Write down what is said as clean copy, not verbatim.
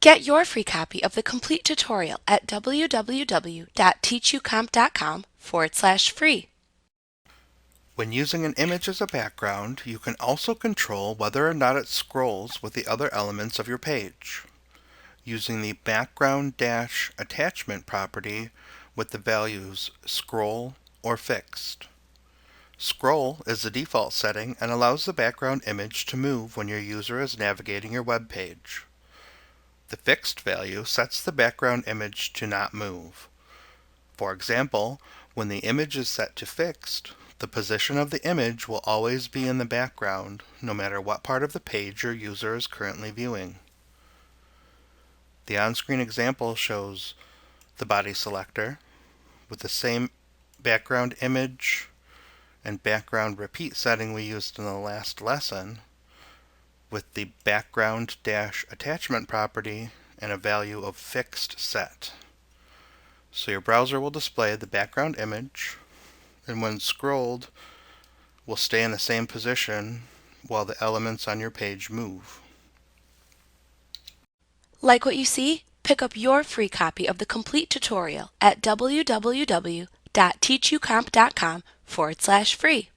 Get your free copy of the complete tutorial at www.teachucomp.com/free. When using an image as a background, you can also control whether or not it scrolls with the other elements of your page, using the background-attachment property with the values scroll or fixed. Scroll is the default setting and allows the background image to move when your user is navigating your web page. The fixed value sets the background image to not move. For example, when the image is set to fixed, the position of the image will always be in the background, no matter what part of the page your user is currently viewing. The on-screen example shows the body selector with the same background image and background repeat setting we used in the last lesson, with the background-attachment property and a value of fixed set. So your browser will display the background image, and when scrolled, will stay in the same position while the elements on your page move. Like what you see? Pick up your free copy of the complete tutorial at www.teachucomp.com/free.